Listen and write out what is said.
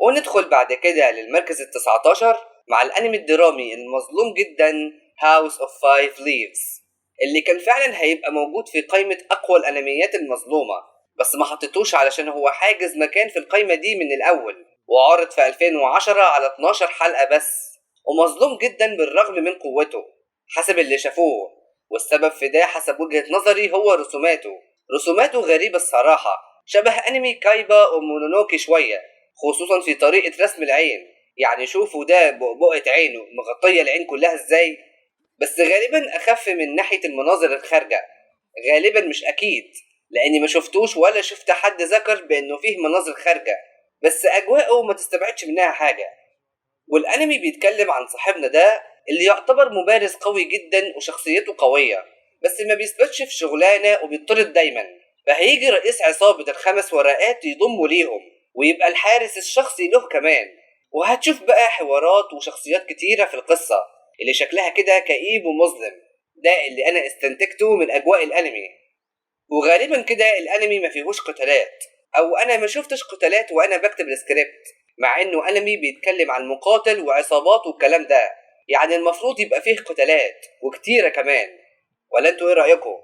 وندخل بعد كده للمركز ال19 مع الأنمي الدرامي المظلوم جدا House of Five Leaves، اللي كان فعلا هيبقى موجود في قائمة أقوى الأنميات المظلومة، بس ما حطيتوش علشان هو حاجز مكان في القائمة دي من الأول، وعرض في 2010 على 12 حلقة بس، ومظلوم جدا بالرغم من قوته حسب اللي شافوه. والسبب في ده حسب وجهة نظري هو رسوماته غريبة الصراحة، شبه أنمي كايبا ومونونوكي شوية، خصوصا في طريقة رسم العين. يعني شوفوا ده بقبقة عينه مغطية العين كلها ازاي، بس غالبا أخف من ناحية المناظر الخارجة، غالبا مش أكيد لأني ما شفتوش ولا شفت حد ذكر بأنه فيه مناظر خارجة، بس أجواءه ما تستبعدش منها حاجة. والأنمي بيتكلم عن صاحبنا ده اللي يعتبر مبارز قوي جدا وشخصيته قوية، بس ما بيثبتش في شغلانة وبيطرد دايما، فهيجي رئيس عصابة ال5 ورقات يضمه ليهم ويبقى الحارس الشخصي له كمان. وهتشوف بقى حوارات وشخصيات كتيرة في القصة اللي شكلها كده كئيب ومظلم، ده اللي أنا استنتجته من أجواء الأنمي. وغالبا كده الأنمي ما فيهوش قتالات، أو أنا ما شفتش قتالات وأنا بكتب السكريبت، مع إنه أنمي بيتكلم عن مقاتل وعصابات والكلام ده، يعني المفروض يبقى فيه قتالات وكتيرة كمان. ولا انتوا ايه رأيكم؟